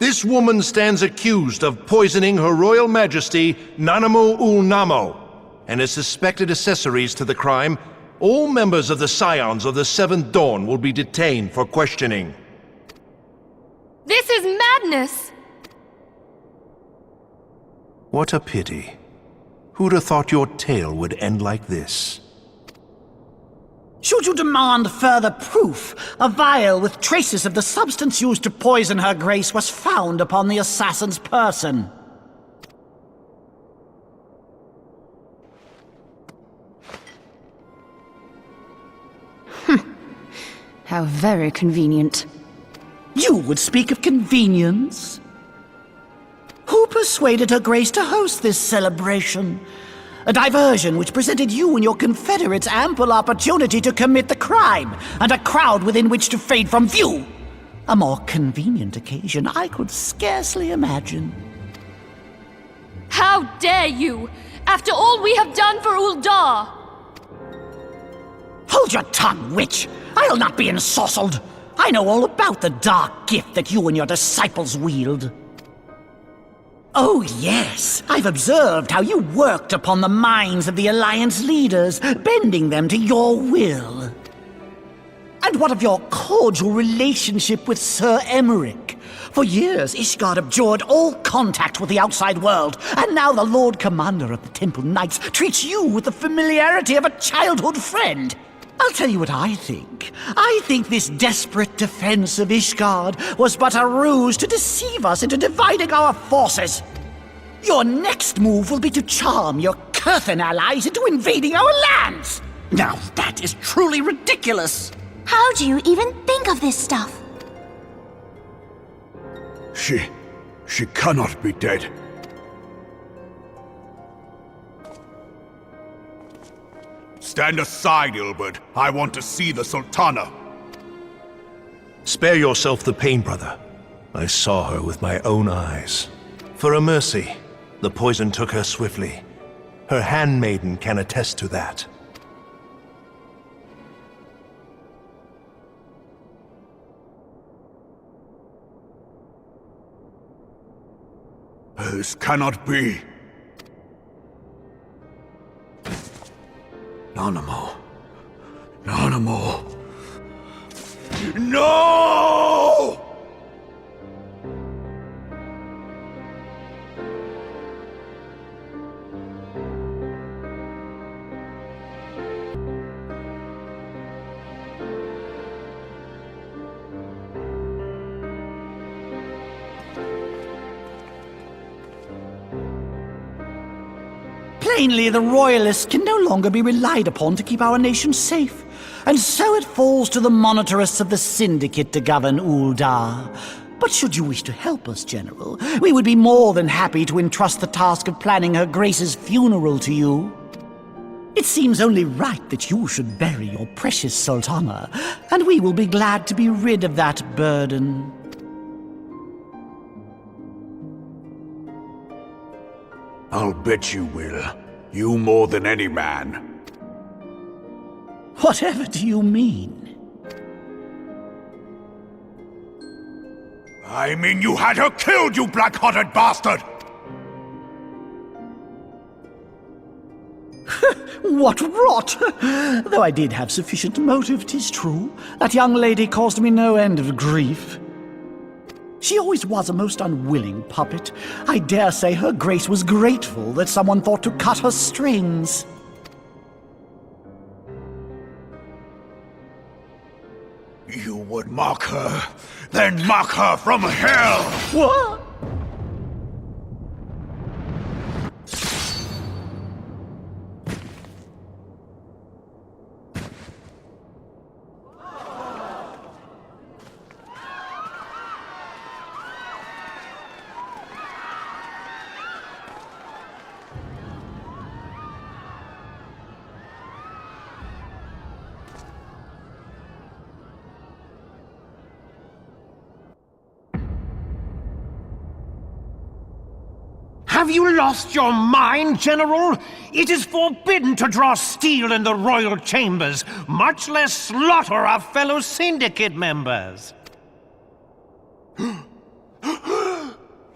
This woman stands accused of poisoning Her Royal Majesty Nanamu ul Namo, and as suspected accessories to the crime, all members of the Scions of the Seventh Dawn will be detained for questioning. This is madness! What a pity. Who'd have thought your tale would end like this? Should you demand further proof, a vial with traces of the substance used to poison Her Grace was found upon the assassin's person. How very convenient. You would speak of convenience? Who persuaded Her Grace to host this celebration? A diversion which presented you and your confederates ample opportunity to commit the crime, and a crowd within which to fade from view. A more convenient occasion I could scarcely imagine. How dare you! After all we have done for Uldar! Hold your tongue, witch! I'll not be ensorcelled! I know all about the dark gift that you and your disciples wield. Oh yes, I've observed how you worked upon the minds of the Alliance leaders, bending them to your will. And what of your cordial relationship with Sir Emmerich? For years, Ishgard abjured all contact with the outside world, and now the Lord Commander of the Temple Knights treats you with the familiarity of a childhood friend. I'll tell you what I think. I think this desperate defense of Ishgard was but a ruse to deceive us into dividing our forces. Your next move will be to charm your Kurthan allies into invading our lands. Now that is truly ridiculous. How do you even think of this stuff? She cannot be dead. Stand aside, Ilbert. I want to see the Sultana. Spare yourself the pain, brother. I saw her with my own eyes. For a mercy, the poison took her swiftly. Her handmaiden can attest to that. This cannot be. Nanamo. Nanamo. No! Plainly, the Royalists can no longer be relied upon to keep our nation safe. And so it falls to the monitorists of the Syndicate to govern Uldar. But should you wish to help us, General, we would be more than happy to entrust the task of planning Her Grace's funeral to you. It seems only right that you should bury your precious Sultana, and we will be glad to be rid of that burden. I'll bet you will. You more than any man. Whatever do you mean? I mean you had her killed, you black-hearted bastard! What rot! Though I did have sufficient motive, 'tis true. That young lady caused me no end of grief. She always was a most unwilling puppet. I dare say Her Grace was grateful that someone thought to cut her strings. You would mock her, then mock her from hell! What? Have you lost your mind, General? It is forbidden to draw steel in the royal chambers, much less slaughter our fellow Syndicate members.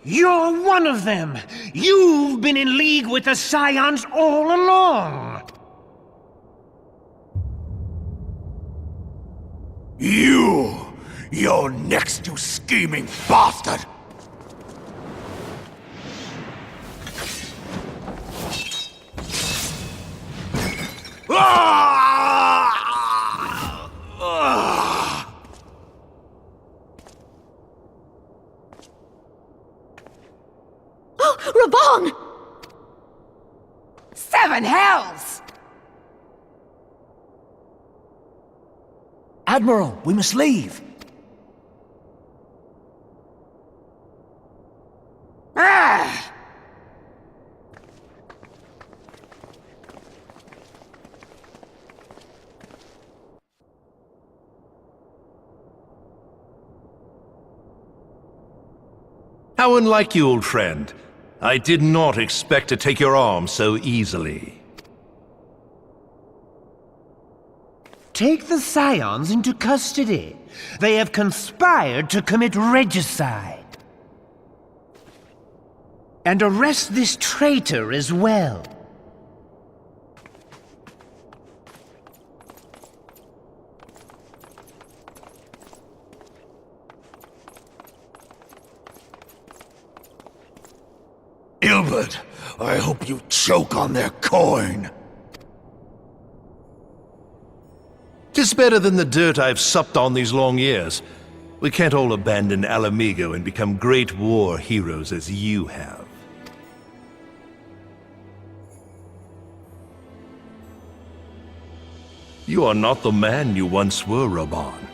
You're one of them! You've been in league with the Scions all along! You're next, you scheming bastard! Oh, Raban! Seven hells! Admiral, we must leave. Ah! How unlike you, old friend. I did not expect to take your arm so easily. Take the Scions into custody. They have conspired to commit regicide. And arrest this traitor as well. Ilbert, I hope you choke on their coin. 'Tis better than the dirt I've supped on these long years. We can't all abandon Alamigo and become great war heroes as you have. You are not the man you once were, Raban.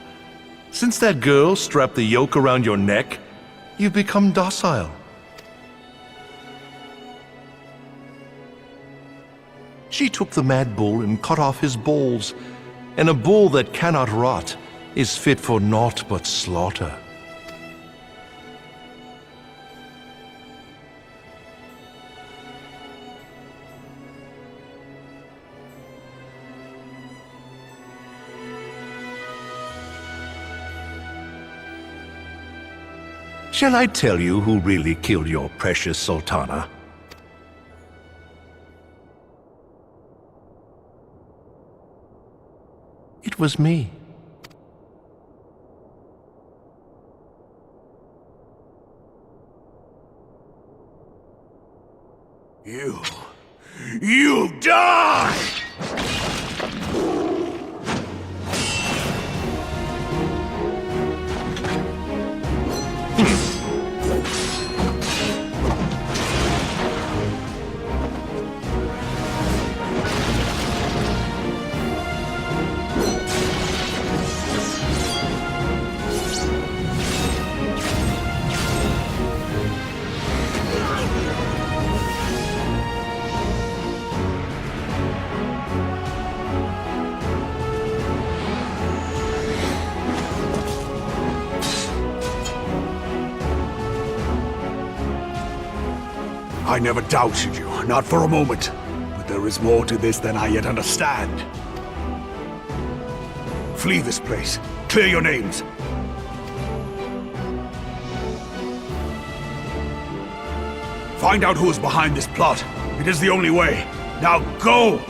Since that girl strapped the yoke around your neck, you've become docile. She took the mad bull and cut off his balls, and a bull that cannot rot is fit for naught but slaughter. Shall I tell you who really killed your precious sultana? It was me. You die! I never doubted you, not for a moment. But there is more to this than I yet understand. Flee this place. Clear your names. Find out who is behind this plot. It is the only way. Now go!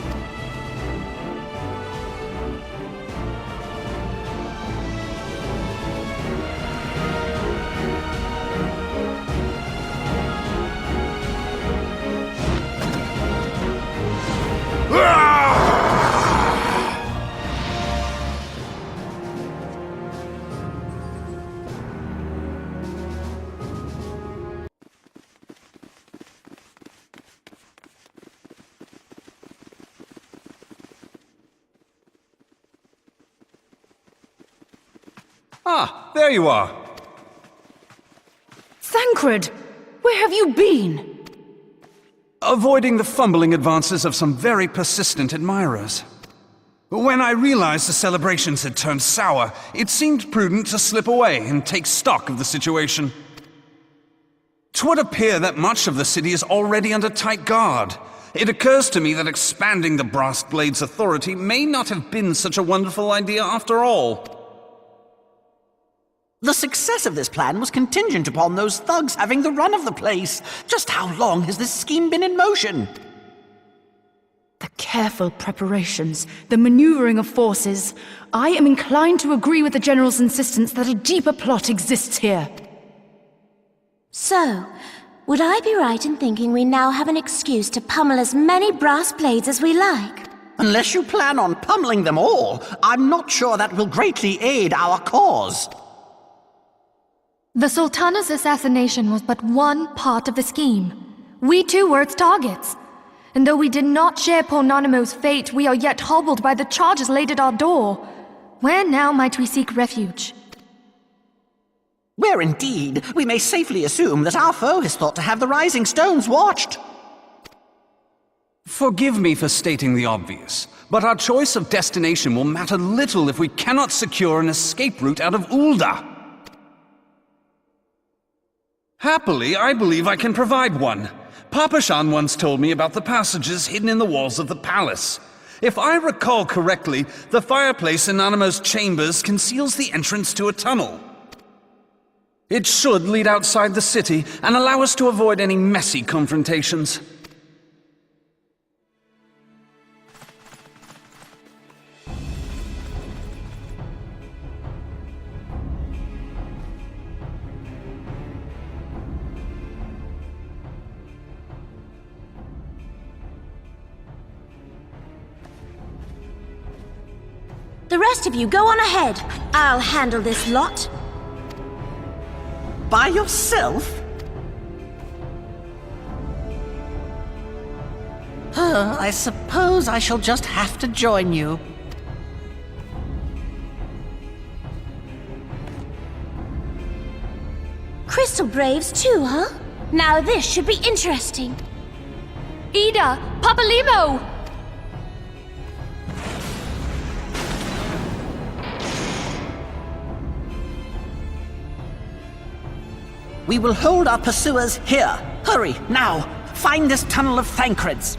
Ah, there you are. Thancred! Where have you been? Avoiding the fumbling advances of some very persistent admirers. When I realized the celebrations had turned sour, it seemed prudent to slip away and take stock of the situation. 'Twould appear that much of the city is already under tight guard. It occurs to me that expanding the Brass Blade's authority may not have been such a wonderful idea after all. The success of this plan was contingent upon those thugs having the run of the place. Just how long has this scheme been in motion? The careful preparations, the maneuvering of forces. I am inclined to agree with the General's insistence that a deeper plot exists here. So, would I be right in thinking we now have an excuse to pummel as many brass blades as we like? Unless you plan on pummeling them all, I'm not sure that will greatly aid our cause. The Sultana's assassination was but one part of the scheme. We too were its targets. And though we did not share poor Nanamo's fate, we are yet hobbled by the charges laid at our door. Where now might we seek refuge? Where indeed, we may safely assume that our foe is thought to have the Rising Stones watched. Forgive me for stating the obvious, but our choice of destination will matter little if we cannot secure an escape route out of Ulda. Happily, I believe I can provide one. Papa Shan once told me about the passages hidden in the walls of the palace. If I recall correctly, the fireplace in Nanamo's chambers conceals the entrance to a tunnel. It should lead outside the city and allow us to avoid any messy confrontations. The rest of you go on ahead. I'll handle this lot. By yourself? I suppose I shall just have to join you. Crystal Braves too, huh? Now this should be interesting. Ida! Papalimo! We will hold our pursuers here. Hurry, now! Find this tunnel of Thancreds.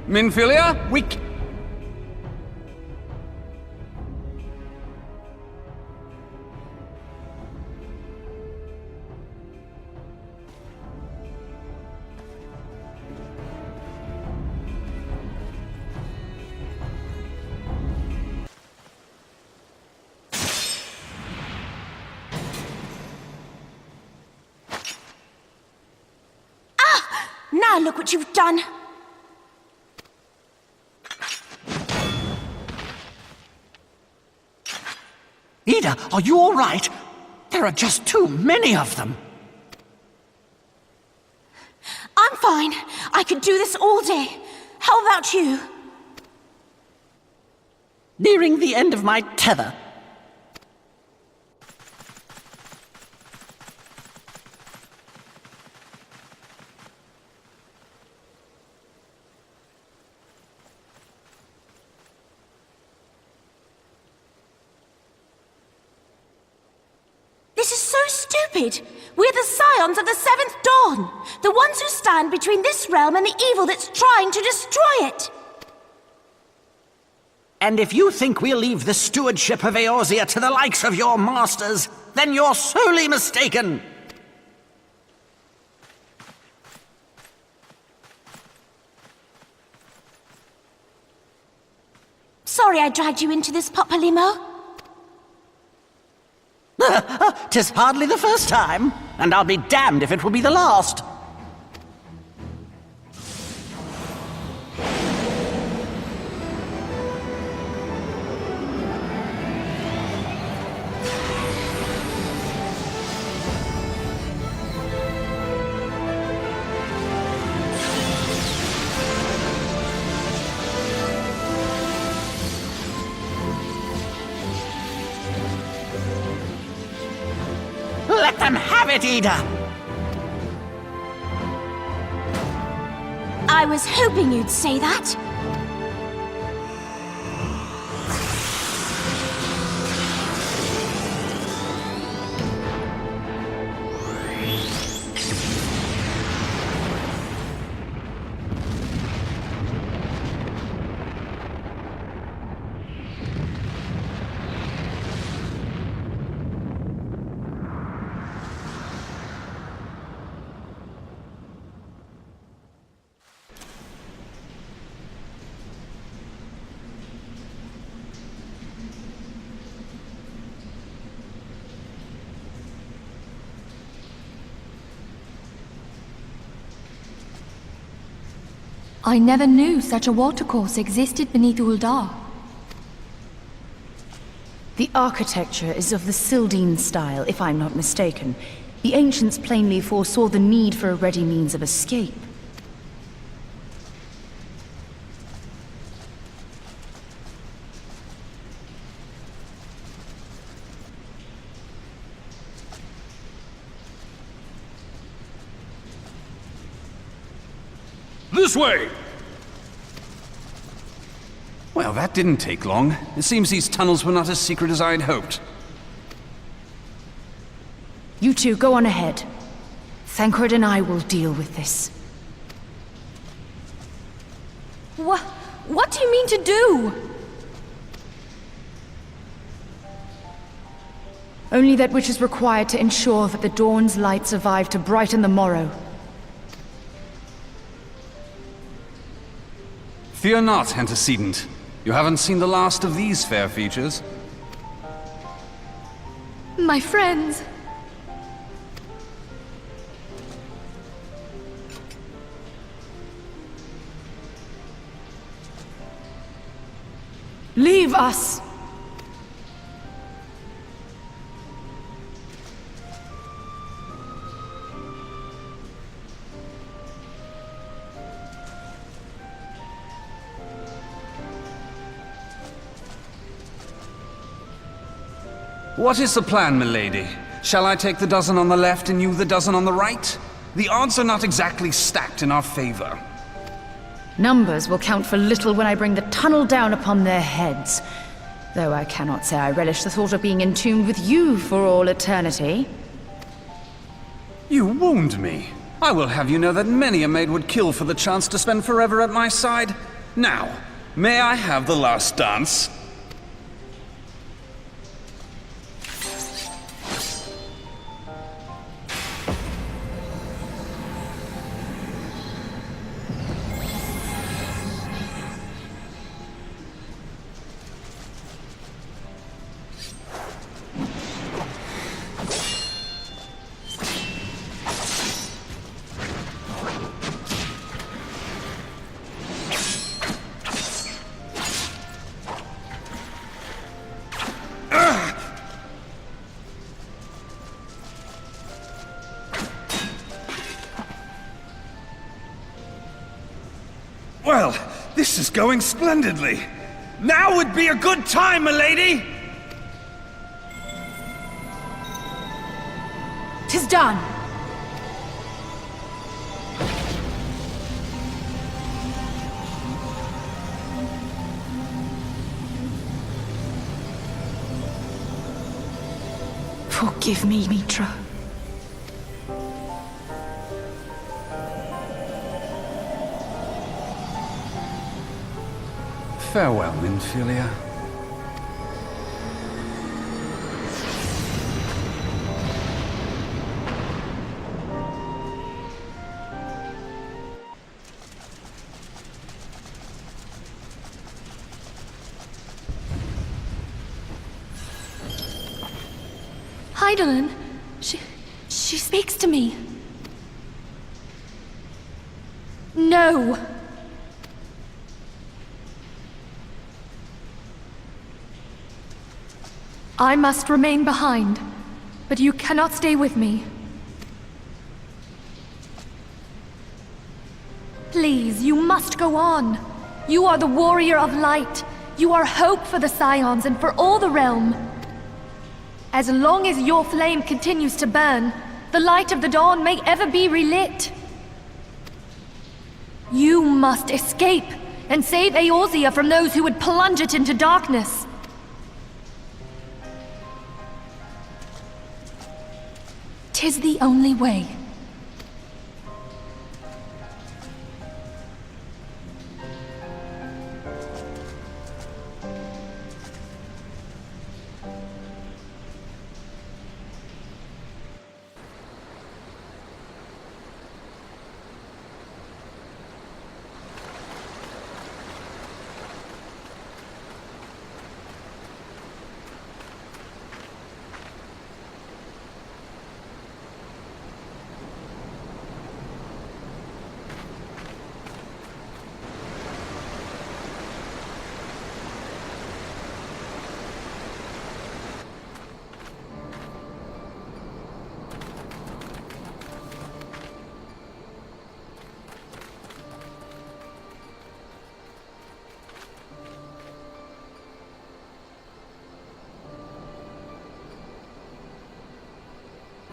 Minfilia, we Now look what you've done. Ida, are you all right? There are just too many of them. I'm fine. I could do this all day. How about you? Nearing the end of my tether. This is so stupid. We're the scions of the Seventh Dawn. The ones who stand between this realm and the evil that's trying to destroy it. And if you think we'll leave the stewardship of Eorzea to the likes of your masters, then you're sorely mistaken. Sorry I dragged you into this, Papalimo. 'Tis hardly the first time, and I'll be damned if it will be the last. Let them have it, Ida! I was hoping you'd say that. I never knew such a watercourse existed beneath Uldar. The architecture is of the Sildine style, if I'm not mistaken. The ancients plainly foresaw the need for a ready means of escape. This way! Well, that didn't take long. It seems these tunnels were not as secret as I'd hoped. You two, go on ahead. Thancred and I will deal with this. What do you mean to do? Only that which is required to ensure that the dawn's light survive to brighten the morrow. Fear not, antecedent. You haven't seen the last of these fair features. My friends. Leave us! What is the plan, milady? Shall I take the dozen on the left and you the dozen on the right? The odds are not exactly stacked in our favor. Numbers will count for little when I bring the tunnel down upon their heads. Though I cannot say I relish the thought of being entombed with you for all eternity. You wound me. I will have you know that many a maid would kill for the chance to spend forever at my side. Now, may I have the last dance? Well, this is going splendidly. Now would be a good time, milady! 'Tis done! Forgive me, Mitra. Farewell, Minfilia. Hydaelyn, she speaks to me. No! I must remain behind, but you cannot stay with me. Please, you must go on. You are the warrior of light. You are hope for the Scions and for all the realm. As long as your flame continues to burn, the light of the dawn may ever be relit. You must escape and save Eorzea from those who would plunge it into darkness. Tis the only way.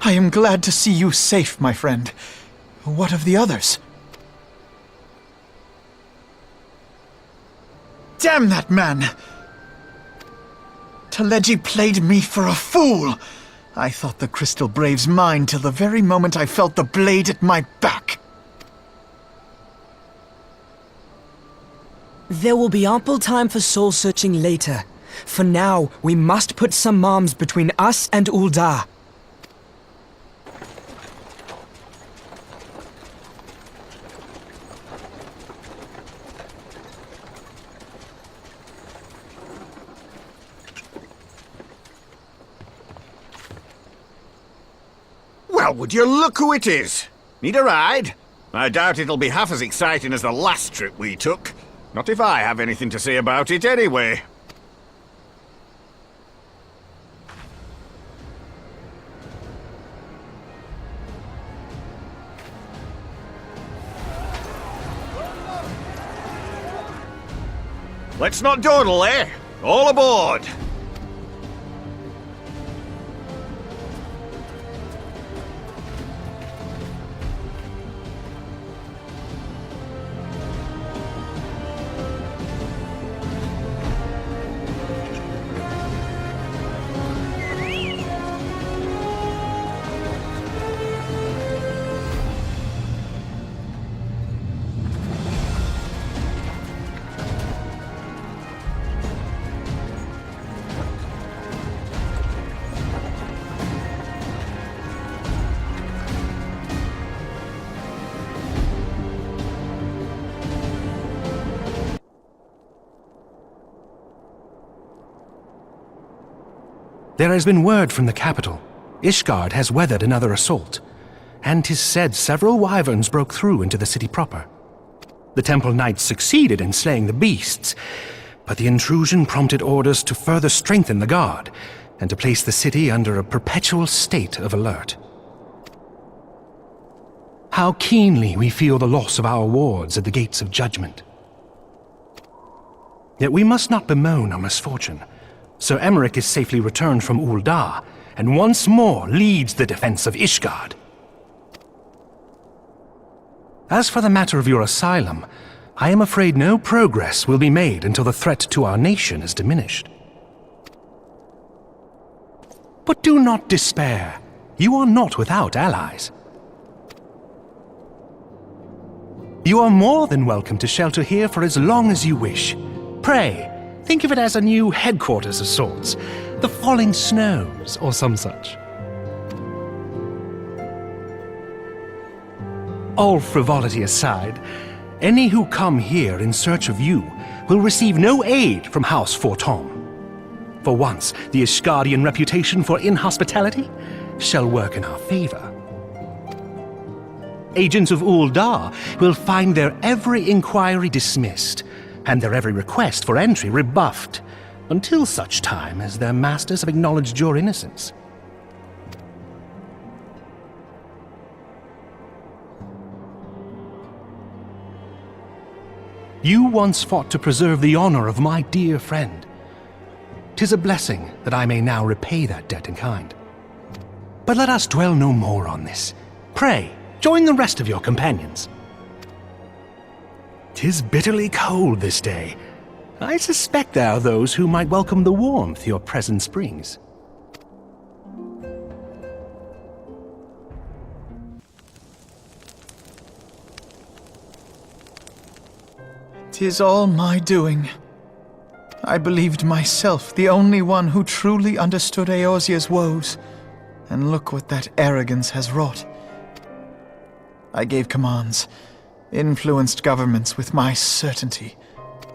I am glad to see you safe, my friend. What of the others? Damn that man! Teleji played me for a fool! I thought the Crystal Brave's mine till the very moment I felt the blade at my back. There will be ample time for soul-searching later. For now, we must put some arms between us and Ul'dah. Well, would you look who it is? Need a ride? I doubt it'll be half as exciting as the last trip we took. Not if I have anything to say about it anyway. Let's not dawdle, eh? All aboard! There has been word from the capital. Ishgard has weathered another assault, and 'tis said several wyverns broke through into the city proper. The temple knights succeeded in slaying the beasts, but the intrusion prompted orders to further strengthen the guard, and to place the city under a perpetual state of alert. How keenly we feel the loss of our wards at the gates of judgment. Yet we must not bemoan our misfortune. Sir Emmerich is safely returned from Ul'dah, and once more leads the defense of Ishgard. As for the matter of your asylum, I am afraid no progress will be made until the threat to our nation is diminished. But do not despair. You are not without allies. You are more than welcome to shelter here for as long as you wish. Pray, think of it as a new headquarters of sorts. The Falling Snows, or some such. All frivolity aside, any who come here in search of you will receive no aid from House Ff14. For once, the Ishgardian reputation for inhospitality shall work in our favor. Agents of Ul'dah will find their every inquiry dismissed, and their every request for entry rebuffed, until such time as their masters have acknowledged your innocence. You once fought to preserve the honor of my dear friend. 'Tis a blessing that I may now repay that debt in kind. But let us dwell no more on this. Pray, join the rest of your companions. 'Tis bitterly cold this day. I suspect there are those who might welcome the warmth your presence brings. "'Tis all my doing. I believed myself the only one who truly understood Eorzea's woes, and look what that arrogance has wrought. I gave commands, influenced governments with my certainty.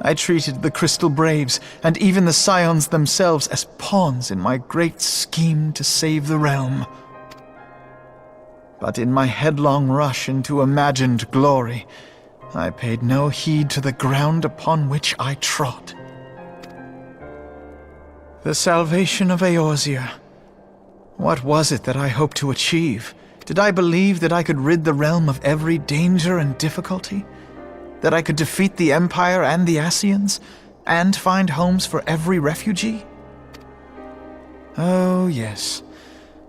I treated the Crystal Braves, and even the Scions themselves, as pawns in my great scheme to save the realm. But in my headlong rush into imagined glory, I paid no heed to the ground upon which I trod. The salvation of Eorzea. What was it that I hoped to achieve? Did I believe that I could rid the realm of every danger and difficulty? That I could defeat the Empire and the Ascians, and find homes for every refugee? Oh, yes.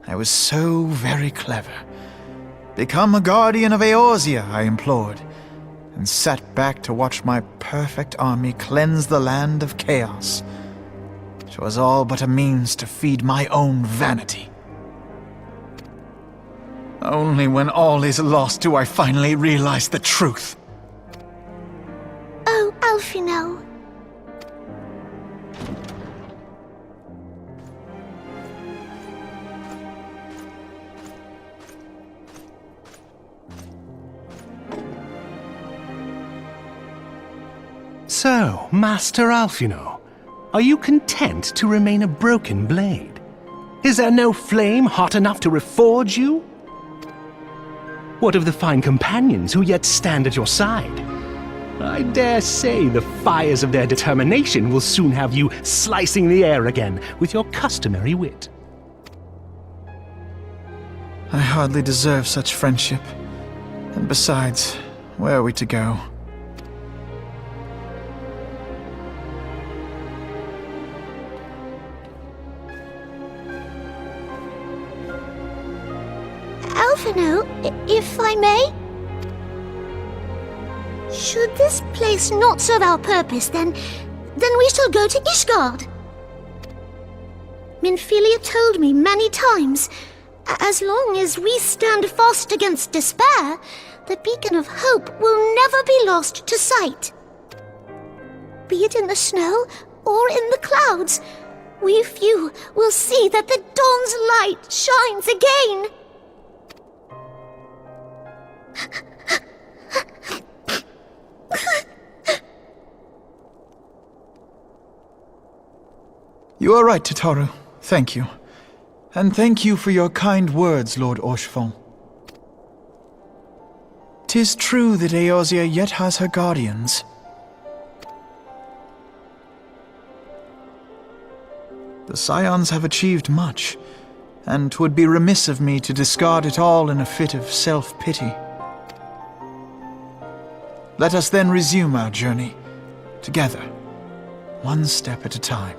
I was so very clever. Become a guardian of Eorzea, I implored, and sat back to watch my perfect army cleanse the land of chaos. 'Twas all but a means to feed my own vanity. Only when all is lost do I finally realize the truth. Oh, Alphino. So, Master Alphino, are you content to remain a broken blade? Is there no flame hot enough to reforge you? What of the fine companions who yet stand at your side? I dare say the fires of their determination will soon have you slicing the air again with your customary wit. I hardly deserve such friendship. And besides, where are we to go? Alphino, if I may? Should this place not serve our purpose, then we shall go to Ishgard. Minfilia told me many times, as long as we stand fast against despair, the beacon of hope will never be lost to sight. Be it in the snow or in the clouds, we few will see that the dawn's light shines again. You are right, Tataru. Thank you. And thank you for your kind words, Lord Ff14. 'Tis true that Eorzea yet has her guardians. The Scions have achieved much, and 'twould be remiss of me to discard it all in a fit of self-pity. Let us then resume our journey, together, one step at a time.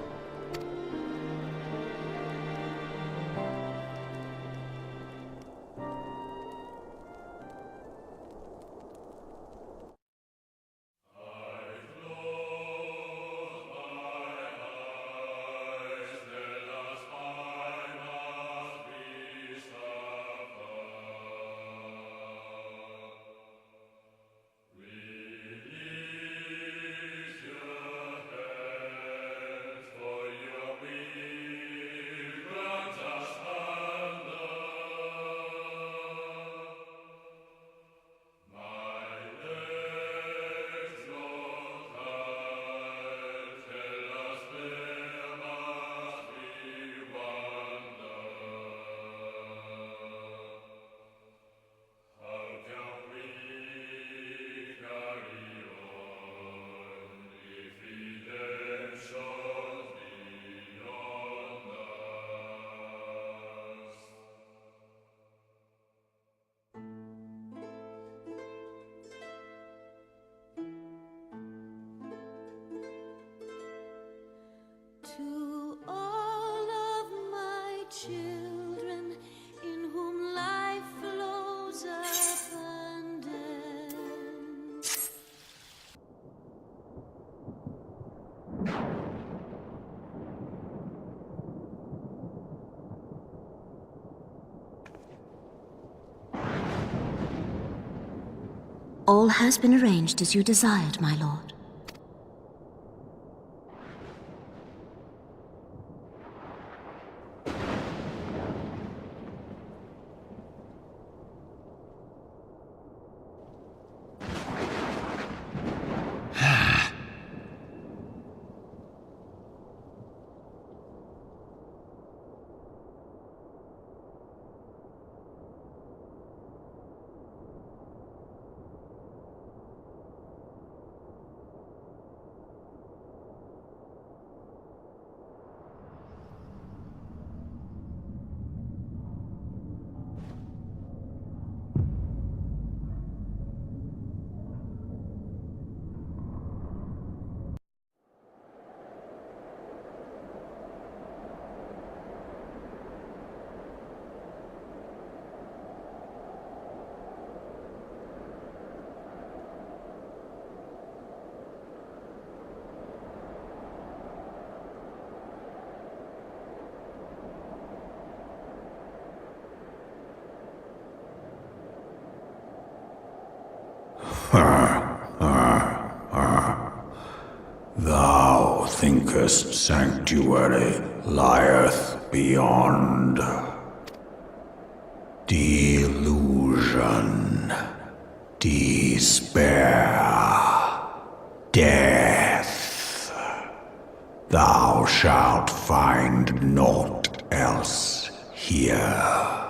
To all of my children, in whom life flows abundant. All has been arranged as you desired, my lord. Thou thinkest sanctuary lieth beyond. Delusion, despair, death. Thou shalt find naught else here.